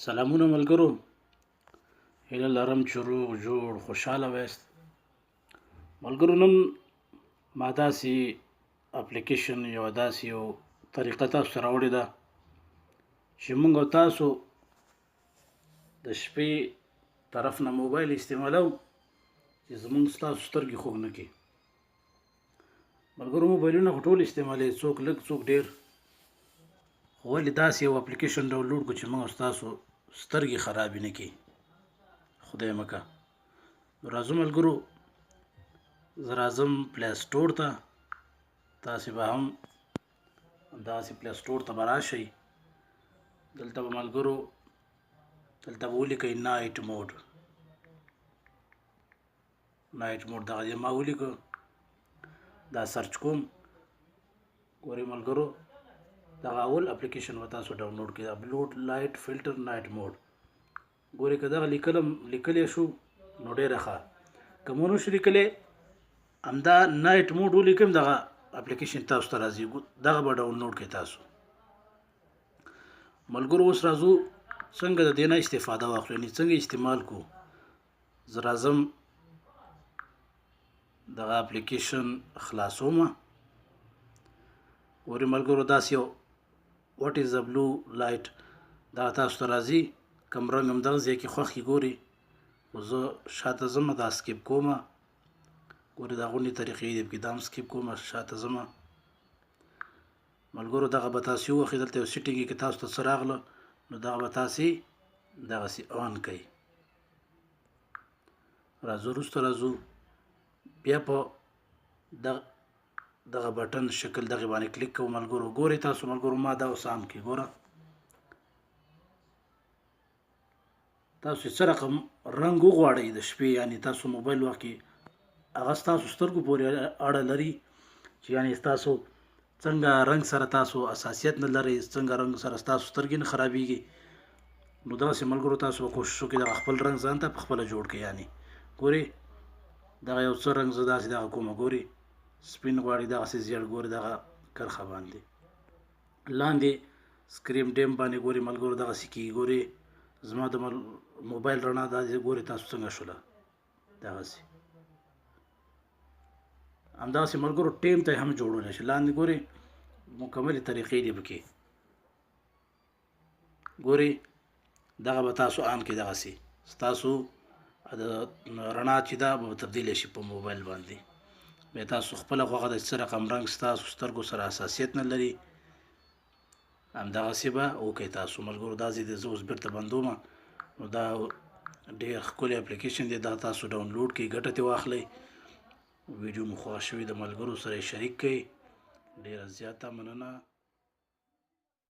سلامونه ملګرو، هیله لرم چې روغ جوړ خوشحاله وایست. ملګرو، نن ما داسې اپلیکیشن یو داسې یو طریقه تاسو ته راوړې ده چې موږ او تاسو د شپې طرف نه موبایل استعمالو چې زموږ ستاسو سترګې خوږ نه کړي. ملګرو، موبایلونه خو ټول استعمالوي، څوک لږ څوک ډېر، خو ولې داسې یو اپلیکیشن ډاونلوډ کړو چې موږ او ستاسو سترګې خرابې نه کړي، خدای مکه. نو راځو ملګرو، زه راځم پلی سټور ته، تاسې به هم داسې پلی سټور ته به راشئ. دلته به ملګرو دلته به ولیکئ نایټ موډ دغه دې ما ولیکه، دا سرچ کوم. ګورئ ملګرو، دغه اول اپلیکیشن به تاسو ډاونلوډ کړئ، اپلوډ لایټ فلټر نایټ موډ. ګورئ که دغه لیکلی شو نو ډېره ښه، که مو نه شو لیکلی همدا نایټ موډ ولیکم، دغه اپلیکیشن تاسو ته راځي، دغه به ډاونلوډ کړئ تاسو. ملګرو اوس راځو څنګه د دې نه استفاده واخلو، یعنې څنګه استعمال کو. زه راځم دغه اپلیکیشن خلاصوم. ګورئ ملګرو، داسې یو واټ از د بلو لایټ دا تاسو ته راځي، کوم رنګ هم دغه ځای کې خوښ وي. ګورئ خو زه شاته ځم، دا سکیپ کوم. ګورئ دا غونډې طریقې دي، پکې دا هم سکیپ کوم، شاته ځم. ملګرو دغه به تاسې ووهئ، دلته یو سیټینګ کې تاسو ته څه راغله نو دغه به تاسې دغسې آن کړئ. راځو وروسته راځو بیا په دغه بټن شکل دغې باندې کلیک کوو. ملګرو ګورئ تاسو ملګرو، ما دا اوس آن کړي. ګوره تاسو څه رقم رنګ وغواړئ د شپې، یعنې تاسو موبایل واخلئ، هغه ستاسو سترګو پورې اړه لري چې یعنې ستاسو څنګه رنګ سره تاسو حساسیت نه لرئ، څنګه رنګ سره ستاسو سترګې نه خرابېږي. نو دغسې ملګرو تاسو به کوشش وکړئ دغه خپل رنګ ځان ته پخپله جوړ کړئ. یعنې ګورئ دغه یو څه رنګ زه داسې دغه کومه، ګورئ سپین غواړي، دغسې زیړ، ګورئ دغه کرښه باندې لاندې سکرین ډیم باندې ګورئ ملګرو دغسې کېږي. ګورئ زما د موبایل رڼا دا ګورئ تاسو څنګه شوله، دغسې همداسې ملګرو ټیم ته یې هم جوړولی شي. لاندې ګورئ مکملې طریقې دي پکې، ګورئ دغه به تاسو آن کړئ، دغسې ستاسو د رڼا چې دا به تبدیلی شي په موبایل باندې. بیا تاسو خپله خوښه ده چې څه رقم رنګ ستاسو سترګو سره حساسیت نه لري همدغسې به وکړئ تاسو. ملګرو دا ځای دی زه اوس بېرته بندوم. نو دا ډېر ښکلی اپلیکیشن دی، دا تاسو ډاونلوډ کړئ، ګټه ترې واخلئ. ویډیو مو خوښ شوي د ملګرو سره یې شریک کړئ. ډېره زیاته مننه.